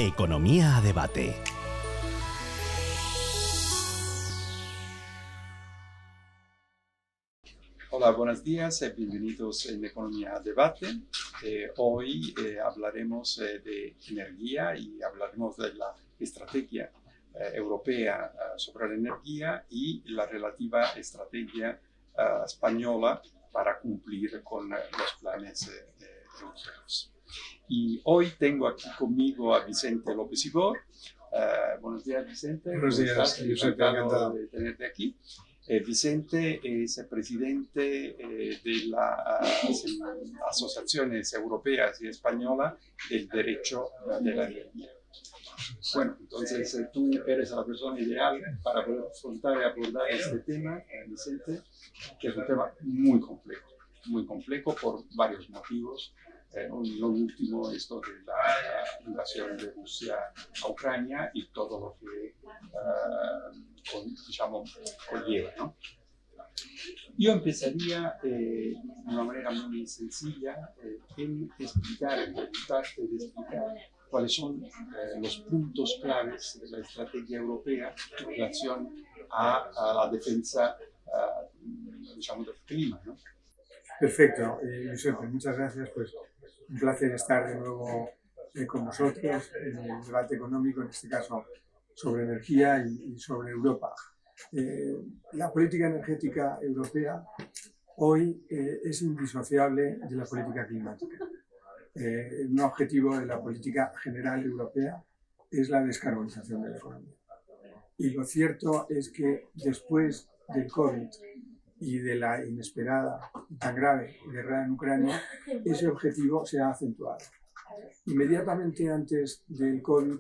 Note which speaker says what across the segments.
Speaker 1: Economía a debate.
Speaker 2: Hola, buenos días, bienvenidos en Economía a Debate. Hoy hablaremos de energía y hablaremos de la estrategia europea sobre la energía y la relativa estrategia española para cumplir con los planes europeos. Y hoy tengo aquí conmigo a Vicente López Ibor. Buenos días, Vicente.
Speaker 3: Buenos días, Josep, encantado
Speaker 2: de tenerte aquí. Vicente es el presidente de las asociaciones europeas y españolas del derecho de la energía. Bueno, entonces tú eres la persona ideal para poder afrontar y abordar este tema, Vicente, que es un tema muy complejo por varios motivos. Lo último, esto de la invasión de Rusia a Ucrania y todo lo que conlleva, ¿no? Yo empezaría de una manera muy sencilla en explicar cuáles son los puntos claves de la estrategia europea en relación a la defensa del clima, ¿no?
Speaker 3: Perfecto, Josep, muchas gracias. Pues un placer estar de nuevo con vosotros en el debate económico, en este caso sobre energía y sobre Europa. La política energética europea hoy es indisociable de la política climática. Un objetivo de la política general europea es la descarbonización de la economía. Y lo cierto es que después del COVID y de la inesperada y tan grave guerra en Ucrania, ese objetivo se ha acentuado. Inmediatamente antes del COVID,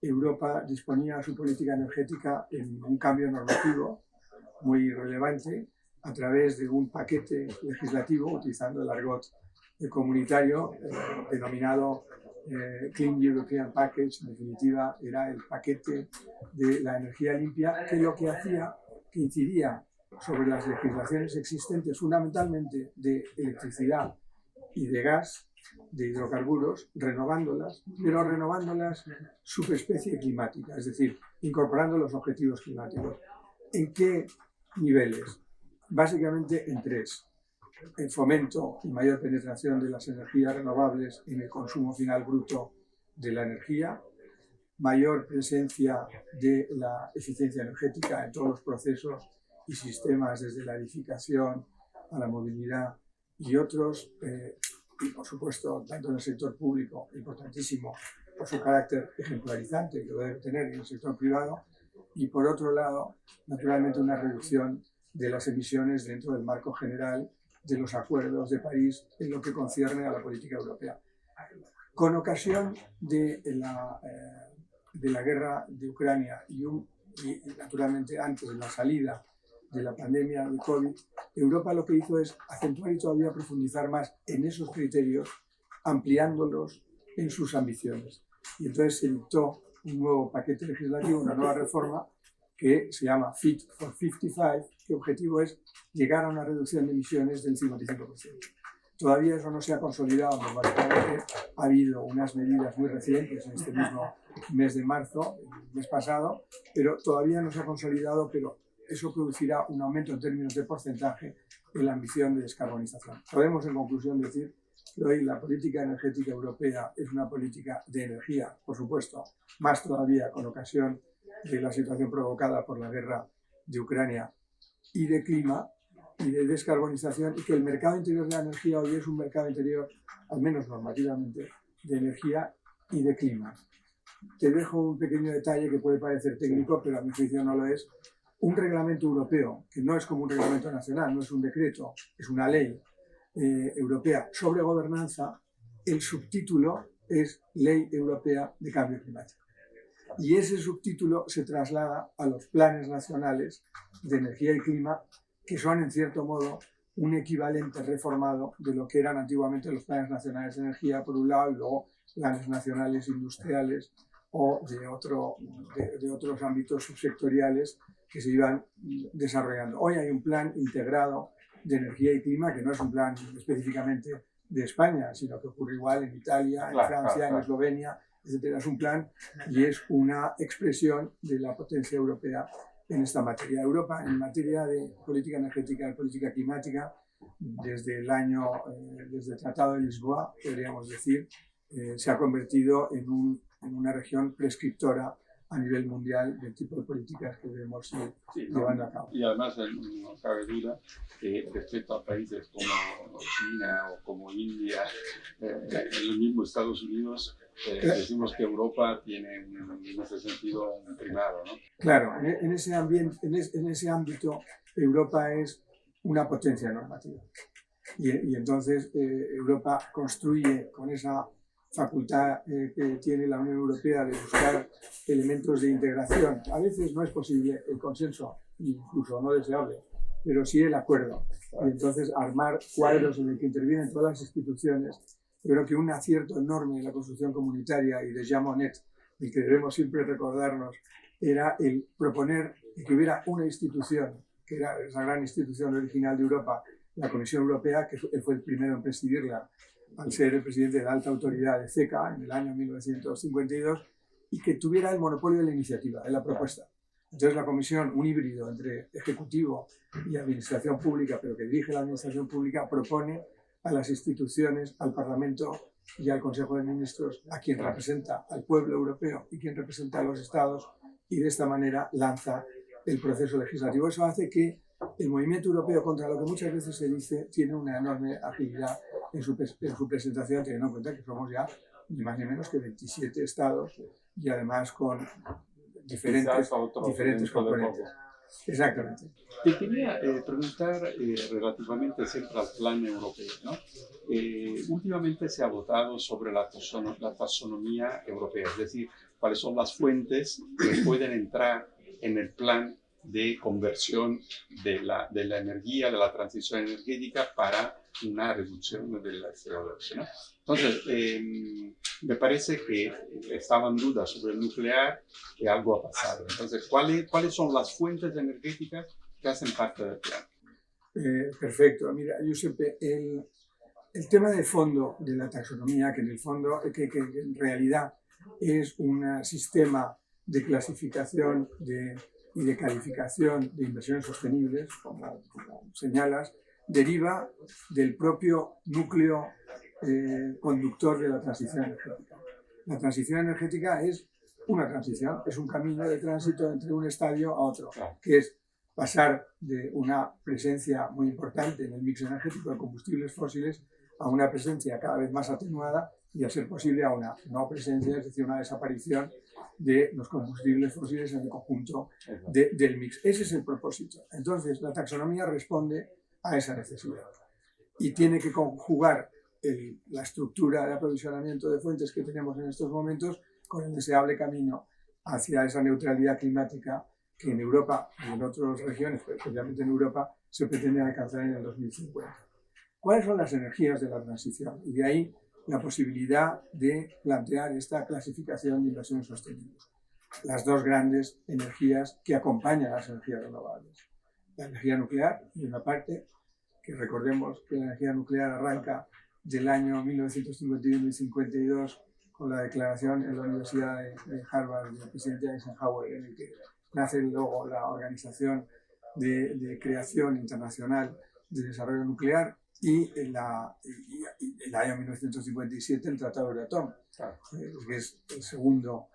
Speaker 3: Europa disponía su política energética en un cambio normativo muy relevante a través de un paquete legislativo, utilizando el argot comunitario, denominado Clean European Package. En definitiva, era el paquete de la energía limpia, que lo que hacía, que incidía sobre las legislaciones existentes, fundamentalmente de electricidad y de gas, de hidrocarburos, renovándolas, pero renovándolas subespecie climática, es decir, incorporando los objetivos climáticos. ¿En qué niveles? Básicamente en tres: el fomento y mayor penetración de las energías renovables en el consumo final bruto de la energía, mayor presencia de la eficiencia energética en todos los procesos y sistemas, desde la edificación a la movilidad y otros, y por supuesto, tanto en el sector público, importantísimo por su carácter ejemplarizante que lo debe tener en el sector privado, y por otro lado, naturalmente, una reducción de las emisiones dentro del marco general de los acuerdos de París en lo que concierne a la política europea. Con ocasión de la guerra de Ucrania y naturalmente antes de la salida de la pandemia del COVID, Europa lo que hizo es acentuar y todavía profundizar más en esos criterios, ampliándolos en sus ambiciones. Y entonces se dictó un nuevo paquete legislativo, una nueva reforma que se llama Fit for 55, que objetivo es llegar a una reducción de emisiones del 55%. Todavía eso no se ha consolidado, pero básicamente ha habido unas medidas muy recientes en este mismo mes de marzo, el mes pasado, pero todavía no se ha consolidado, pero eso producirá un aumento en términos de porcentaje en la ambición de descarbonización. Podemos, en conclusión, decir que hoy la política energética europea es una política de energía, por supuesto, más todavía con ocasión de la situación provocada por la guerra de Ucrania, y de clima y de descarbonización, y que el mercado interior de la energía hoy es un mercado interior, al menos normativamente, de energía y de clima. Te dejo un pequeño detalle que puede parecer técnico, pero a mi juicio no lo es. Un reglamento europeo, que no es como un reglamento nacional, no es un decreto, es una ley europea sobre gobernanza, el subtítulo es Ley Europea de Cambio Climático. Y ese subtítulo se traslada a los planes nacionales de energía y clima, que son, en cierto modo, un equivalente reformado de lo que eran antiguamente los planes nacionales de energía, por un lado, y luego planes nacionales industriales o de otros ámbitos subsectoriales que se iban desarrollando. Hoy hay un plan integrado de energía y clima, que no es un plan específicamente de España, sino que ocurre igual en Italia, en Francia, en Eslovenia, etcétera. Es un plan y es una expresión de la potencia europea en esta materia. Europa, en materia de política energética y política climática, desde el Tratado de Lisboa, podríamos decir, se ha convertido en una región prescriptora a nivel mundial del tipo de políticas que debemos ir llevando a cabo.
Speaker 2: Y además no cabe duda que respecto a países como China o como India, el mismo Estados Unidos, decimos que Europa tiene en ese sentido un primado, ¿no?
Speaker 3: Claro, en ese ámbito Europa es una potencia normativa. Y entonces Europa construye con esa facultad que tiene la Unión Europea de buscar elementos de integración. A veces no es posible el consenso, incluso no deseable, pero sí el acuerdo. Y entonces armar cuadros en el que intervienen todas las instituciones. Yo creo que un acierto enorme en la construcción comunitaria y de Jean Monnet, el que debemos siempre recordarnos, era el proponer que hubiera una institución, que era esa gran institución original de Europa, la Comisión Europea, que él fue el primero en presidirla, al ser el presidente de la alta autoridad de CECA en el año 1952, y que tuviera el monopolio de la iniciativa, de la propuesta. Entonces la Comisión, un híbrido entre Ejecutivo y Administración Pública, pero que dirige la Administración Pública, propone a las instituciones, al Parlamento y al Consejo de Ministros, a quien representa al pueblo europeo y quien representa a los Estados, y de esta manera lanza el proceso legislativo. Eso hace que el movimiento europeo, contra lo que muchas veces se dice, tiene una enorme agilidad en su presentación, teniendo en cuenta que somos ya ni más ni menos que 27 estados y además con diferentes componentes. Exactamente.
Speaker 2: Te quería preguntar relativamente siempre al plan europeo, ¿no? Últimamente se ha votado sobre la taxonomía europea, es decir, cuáles son las fuentes que pueden entrar en el plan de conversión de la energía, de la transición energética para una reducción del CO2, ¿no? Entonces, me parece que estaban dudas sobre el nuclear y algo ha pasado. Entonces, ¿cuáles son las fuentes energéticas que hacen parte del plan?
Speaker 3: Perfecto. Mira, Giuseppe, el tema de fondo de la taxonomía, que en el fondo, que en realidad es un sistema de clasificación y de calificación de inversiones sostenibles, como señalas, deriva del propio núcleo conductor de la transición energética. La transición energética es una transición, es un camino de tránsito entre un estadio a otro, que es pasar de una presencia muy importante en el mix energético de combustibles fósiles a una presencia cada vez más atenuada y, a ser posible, a una no presencia, es decir, una desaparición de los combustibles fósiles en el conjunto del mix. Ese es el propósito. Entonces, la taxonomía responde a esa necesidad y tiene que conjugar la estructura de aprovisionamiento de fuentes que tenemos en estos momentos con el deseable camino hacia esa neutralidad climática que en Europa y en otras regiones, pero especialmente en Europa, se pretende alcanzar en el 2050. ¿Cuáles son las energías de la transición? Y de ahí la posibilidad de plantear esta clasificación de inversiones sostenibles. Las dos grandes energías que acompañan a las energías renovables. La energía nuclear, de una parte, que recordemos que la energía nuclear arranca del año 1951 y 52 con la declaración en la Universidad de Harvard del presidente Eisenhower, en el que nace luego la Organización de Creación Internacional de Desarrollo Nuclear, y en el año 1957 el Tratado Euratom, que es el segundo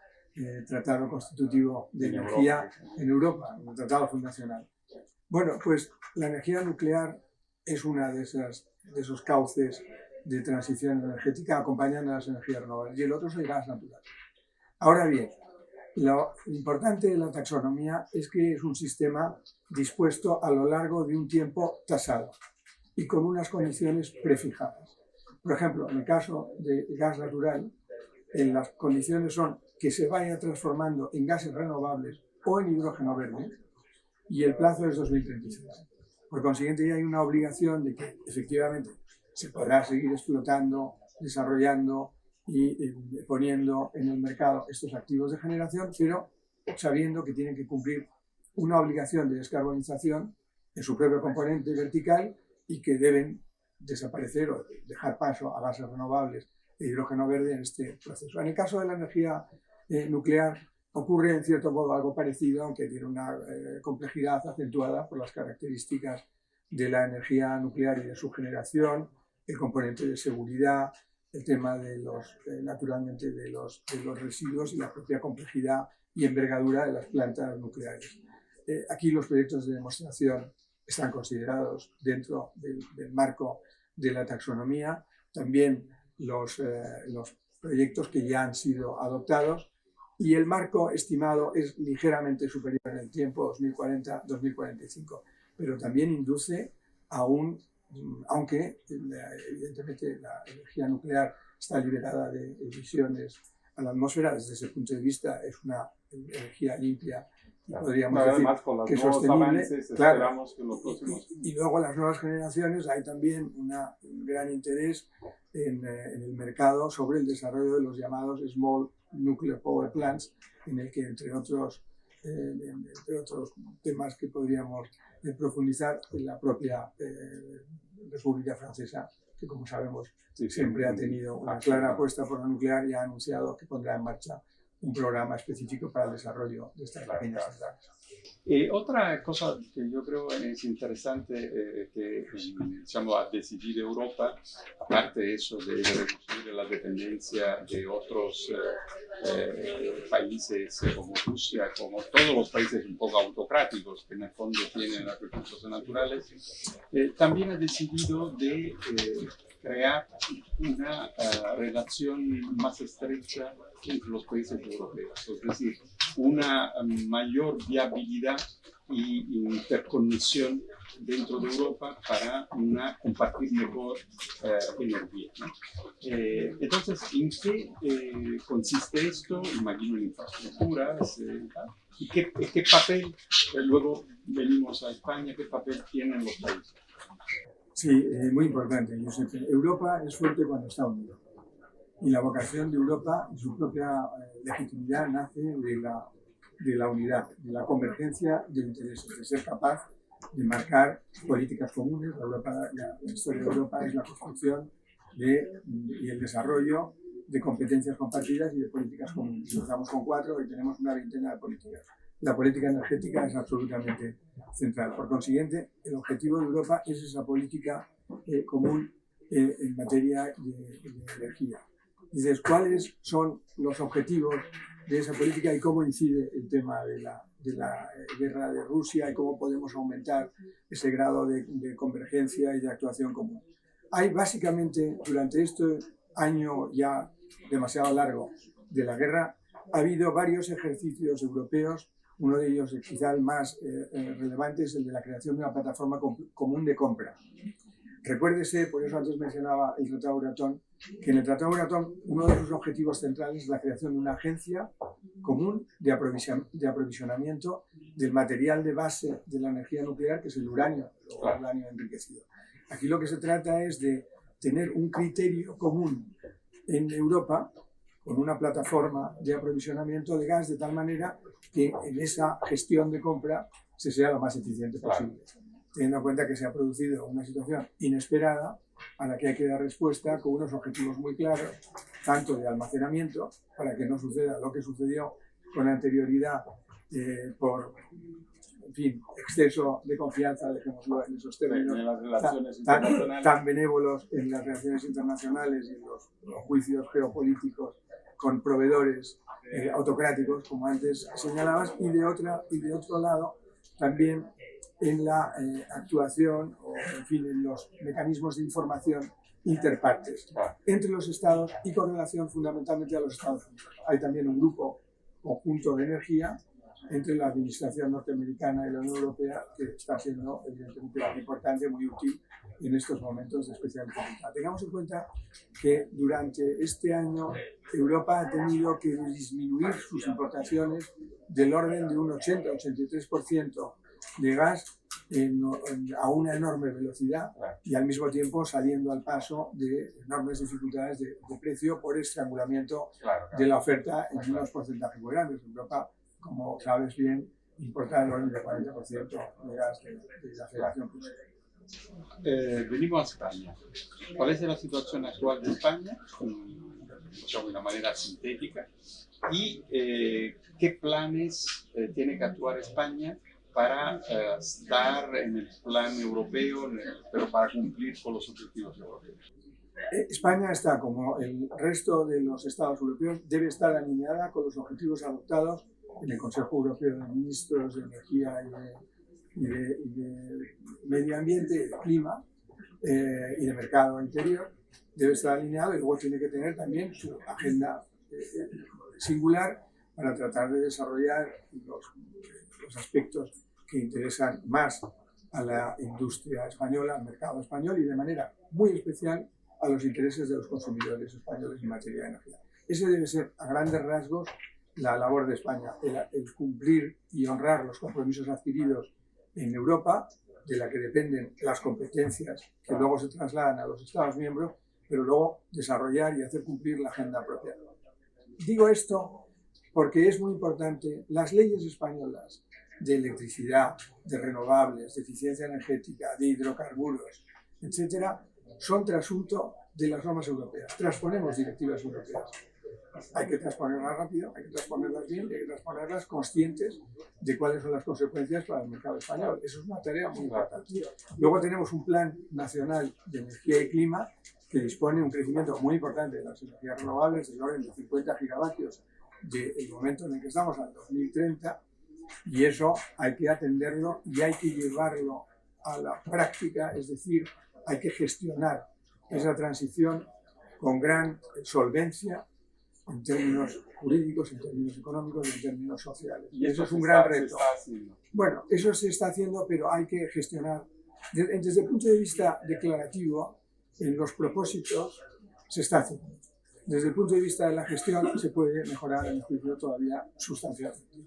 Speaker 3: tratado constitutivo de energía en Europa, un tratado fundacional. Bueno, pues la energía nuclear es una de esos cauces de transición energética acompañando a las energías renovables, y el otro es el gas natural. Ahora bien, lo importante de la taxonomía es que es un sistema dispuesto a lo largo de un tiempo tasado y con unas condiciones prefijadas. Por ejemplo, en el caso del gas natural, las condiciones son que se vaya transformando en gases renovables o en hidrógeno verde, y el plazo es 2036. Por consiguiente, ya hay una obligación de que efectivamente se podrá seguir explotando, desarrollando y poniendo en el mercado estos activos de generación, pero sabiendo que tienen que cumplir una obligación de descarbonización en su propio componente vertical y que deben desaparecer o dejar paso a gases renovables hidrógeno verde en este proceso. En el caso de la energía nuclear ocurre en cierto modo algo parecido, aunque tiene una complejidad acentuada por las características de la energía nuclear y de su generación, el componente de seguridad, el tema de naturalmente de los residuos y la propia complejidad y envergadura de las plantas nucleares. Aquí los proyectos de demostración están considerados dentro del marco de la taxonomía, también los proyectos que ya han sido adoptados, y el marco estimado es ligeramente superior en el tiempo, 2040-2045, pero también induce a aunque evidentemente la energía nuclear está liberada de emisiones a la atmósfera, desde ese punto de vista es una energía limpia y podríamos decir que es sostenible. Claro, que los próximos... y luego las nuevas generaciones hay también un gran interés en el mercado sobre el desarrollo de los llamados Small Nuclear Power Plants, en el que entre otros temas que podríamos profundizar, en la propia República Francesa, que como sabemos siempre ha tenido una clara apuesta por la nuclear y ha anunciado que pondrá en marcha un programa específico para el desarrollo de estas pequeñas centrales.
Speaker 2: Otra cosa que yo creo es interesante que ha decidido Europa, aparte de eso de reducir la dependencia de otros países como Rusia, como todos los países un poco autocráticos que en el fondo tienen los recursos naturales, también ha decidido de crear una relación más estrecha entre los países europeos, es decir, una mayor viabilidad y interconexión dentro de Europa para compartir mejor energía, ¿no? Entonces, ¿en qué consiste esto? Imagino en infraestructuras, ¿y qué papel, luego venimos a España, qué papel tienen los países?
Speaker 3: Sí, muy importante. Europa es fuerte cuando está unido. Y la vocación de Europa y su propia legitimidad nace de la unidad, de la convergencia de intereses, de ser capaz de marcar políticas comunes. La historia de Europa es la construcción y el desarrollo de competencias compartidas y de políticas comunes. Empezamos con 4 y tenemos una veintena de políticas. La política energética es absolutamente central. Por consiguiente, el objetivo de Europa es esa política común en materia de energía. Dices, ¿cuáles son los objetivos de esa política y cómo incide el tema de la guerra de Rusia y cómo podemos aumentar ese grado de convergencia y de actuación común? Hay básicamente, durante este año ya demasiado largo de la guerra, ha habido varios ejercicios europeos. Uno de ellos, quizá el más relevante, es el de la creación de una plataforma común de compra. Recuérdese, por eso antes mencionaba el Tratado Euratom, que en el Tratado Euratom uno de sus objetivos centrales es la creación de una agencia común de aprovisionamiento del material de base de la energía nuclear, que es el uranio enriquecido. Aquí lo que se trata es de tener un criterio común en Europa con una plataforma de aprovisionamiento de gas de tal manera que en esa gestión de compra se sea lo más eficiente posible. Teniendo en cuenta que se ha producido una situación inesperada a la que hay que dar respuesta con unos objetivos muy claros, tanto de almacenamiento, para que no suceda lo que sucedió con anterioridad por exceso de confianza, dejémoslo en esos términos,
Speaker 2: en las relaciones
Speaker 3: tan benévolos en las relaciones internacionales y los juicios geopolíticos con proveedores autocráticos, como antes señalabas, y de otro lado también en la actuación o en los mecanismos de información interpartes entre los estados y con relación fundamentalmente a los Estados Unidos. Hay también un grupo conjunto de energía entre la administración norteamericana y la Unión Europea que está siendo evidentemente muy importante, muy útil en estos momentos de especial dificultad. Tengamos en cuenta que durante este año Europa ha tenido que disminuir sus importaciones del orden de un 80-83% de gas a una enorme velocidad y al mismo tiempo saliendo al paso de enormes dificultades de precio por estrangulamiento de la oferta en unos porcentajes muy grandes. Europa, como sabes bien, importa el orden del 40% de gas de la Federación Rusa.
Speaker 2: Venimos a España. ¿Cuál es la situación actual de España? De una manera sintética. ¿Y qué planes tiene que actuar España para estar en el plan europeo, pero para cumplir con los objetivos europeos?
Speaker 3: España está, como el resto de los Estados europeos, debe estar alineada con los objetivos adoptados en el Consejo Europeo de Ministros de Energía y de Medio Ambiente y de Clima y de Mercado Interior. Debe estar alineado y luego tiene que tener también su agenda singular para tratar de desarrollar los aspectos que interesan más a la industria española, al mercado español y de manera muy especial a los intereses de los consumidores españoles en materia de energía. Ese debe ser, a grandes rasgos, la labor de España, el cumplir y honrar los compromisos adquiridos en Europa, de la que dependen las competencias que luego se trasladan a los Estados miembros, pero luego desarrollar y hacer cumplir la agenda propia. Digo esto porque es muy importante. Las leyes españolas de electricidad, de renovables, de eficiencia energética, de hidrocarburos, etcétera, son trasunto de las normas europeas. Transponemos directivas europeas. Hay que transponerlas rápido, hay que transponerlas bien y hay que transponerlas conscientes de cuáles son las consecuencias para el mercado español. Eso es una tarea muy importante. Luego tenemos un plan nacional de energía y clima que dispone un crecimiento muy importante de las energías renovables del orden de 50 gigavatios del momento en el que estamos, al 2030, y eso hay que atenderlo y hay que llevarlo a la práctica, es decir, hay que gestionar esa transición con gran solvencia en términos jurídicos, en términos económicos y en términos sociales. Y eso es un gran reto. Bueno, eso se está haciendo, pero hay que gestionar. Desde el punto de vista declarativo, en los propósitos se está haciendo. Desde el punto de vista de la gestión se puede mejorar, en mi juicio, todavía sustancialmente.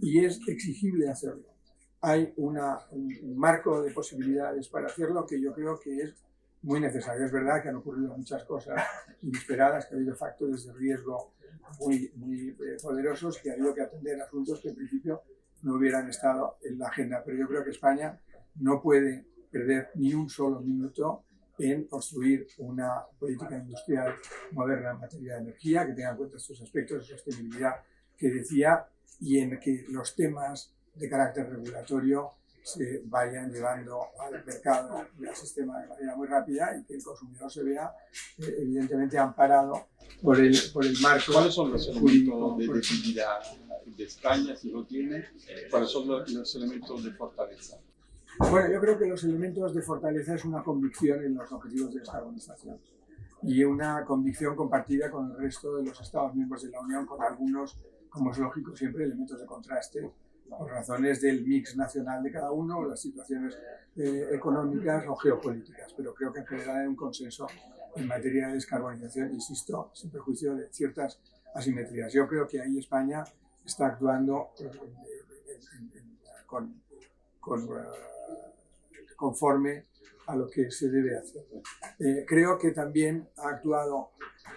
Speaker 3: Y es exigible hacerlo. Hay un marco de posibilidades para hacerlo que yo creo que es muy necesario. Es verdad que han ocurrido muchas cosas inesperadas, que ha habido factores de riesgo muy poderosos, que ha habido que atender asuntos que en principio no hubieran estado en la agenda. Pero yo creo que España no puede perder ni un solo minuto en construir una política industrial moderna en materia de energía, que tenga en cuenta estos aspectos de sostenibilidad que decía, y en que los temas de carácter regulatorio se vayan llevando al mercado y al sistema de manera muy rápida y que el consumidor se vea evidentemente amparado por el marco.
Speaker 2: ¿Cuáles son los elementos de debilidad de España, si lo tiene? ¿Cuáles son los elementos de fortaleza?
Speaker 3: Bueno, yo creo que los elementos de fortaleza es una convicción en los objetivos de descarbonización y una convicción compartida con el resto de los Estados miembros de la Unión, con algunos, como es lógico siempre, elementos de contraste por razones del mix nacional de cada uno, o las situaciones económicas o geopolíticas. Pero creo que en general hay un consenso en materia de descarbonización, insisto, sin perjuicio de ciertas asimetrías. Yo creo que ahí España está actuando conforme a lo que se debe hacer. Creo que también ha actuado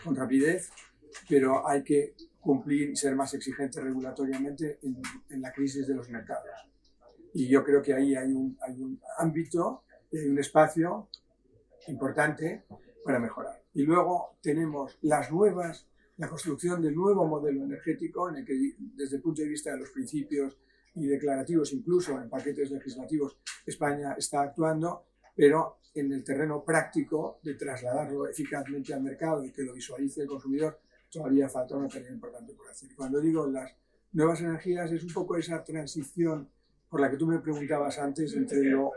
Speaker 3: con rapidez, pero hay que cumplir y ser más exigente regulatoriamente en la crisis de los mercados. Y yo creo que ahí hay un ámbito, hay un espacio importante para mejorar. Y luego tenemos la construcción del nuevo modelo energético, en el que desde el punto de vista de los principios y declarativos, incluso en paquetes legislativos, España está actuando, pero en el terreno práctico de trasladarlo eficazmente al mercado y que lo visualice el consumidor, todavía falta una tarea importante por hacer. Cuando digo las nuevas energías, es un poco esa transición por la que tú me preguntabas antes entre lo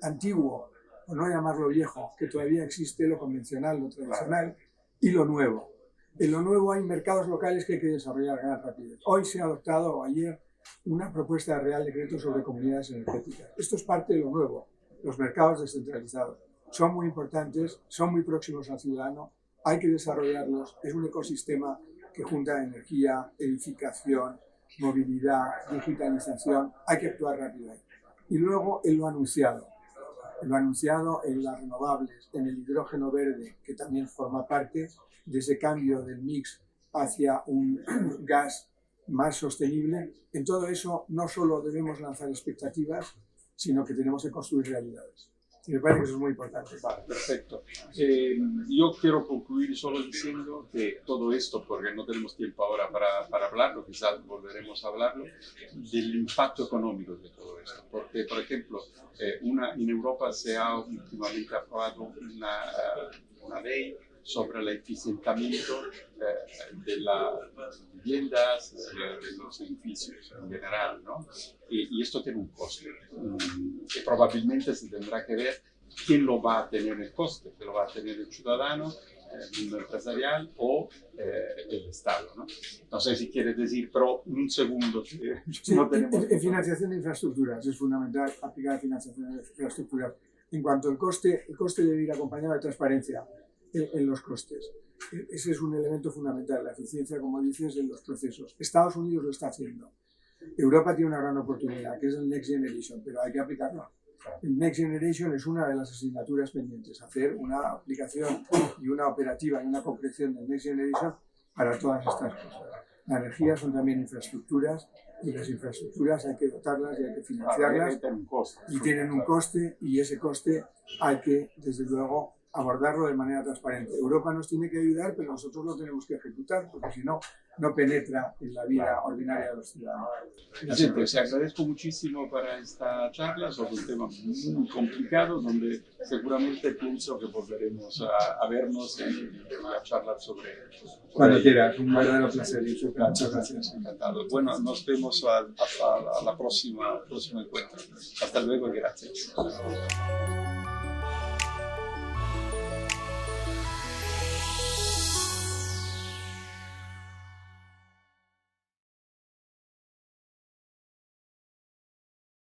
Speaker 3: antiguo, o no llamarlo viejo, que todavía existe, lo convencional, lo tradicional, y lo nuevo. En lo nuevo hay mercados locales que hay que desarrollar a gran rapidez. Hoy se ha adoptado, o ayer, una propuesta de Real Decreto sobre comunidades energéticas. Esto es parte de lo nuevo. Los mercados descentralizados son muy importantes, son muy próximos al ciudadano, hay que desarrollarlos. Es un ecosistema que junta energía, edificación, movilidad, digitalización. Hay que actuar rápido ahí. Y luego en lo anunciado en las renovables, en el hidrógeno verde, que también forma parte de ese cambio del mix hacia un gas más sostenible. En todo eso no solo debemos lanzar expectativas, sino que tenemos que construir realidades. Y me parece que eso es muy importante.
Speaker 2: Vale, perfecto. Yo quiero concluir solo diciendo que todo esto, porque no tenemos tiempo ahora para hablarlo, quizás volveremos a hablarlo, del impacto económico de todo esto. Porque, por ejemplo, en Europa se ha últimamente aprobado una ley sobre el eficientamiento de las viviendas, de los edificios en general, ¿no? Y esto tiene un coste. Y probablemente se tendrá que ver quién lo va a tener el coste, que lo va a tener el ciudadano, el mundo empresarial o el Estado, ¿no? No sé si quieres decir, pero un segundo.
Speaker 3: Sí,
Speaker 2: No tenemos
Speaker 3: en financiación de infraestructuras es fundamental aplicar financiación de infraestructuras. En cuanto al coste, el coste debe ir acompañado de transparencia en los costes. Ese es un elemento fundamental, la eficiencia, como dices, en los procesos. Estados Unidos lo está haciendo. Europa tiene una gran oportunidad, que es el Next Generation, pero hay que aplicarlo. El Next Generation es una de las asignaturas pendientes, hacer una aplicación y una operativa y una comprensión del Next Generation para todas estas cosas. La energía son también infraestructuras y las infraestructuras hay que dotarlas y hay que financiarlas y tienen un coste y ese coste hay que, desde luego, abordarlo de manera transparente. Europa nos tiene que ayudar, pero nosotros lo tenemos que ejecutar, porque si no, no penetra en la vida ordinaria de los ciudadanos.
Speaker 2: Vicente, os agradezco muchísimo para esta charla sobre un tema muy complicado, donde seguramente pienso que volveremos a vernos y a charlar sobre
Speaker 3: Cuando quieras, un verdadero placer. Muchas gracias.
Speaker 2: Encantado. Bueno, nos vemos hasta la próximo encuentro. Hasta luego y gracias.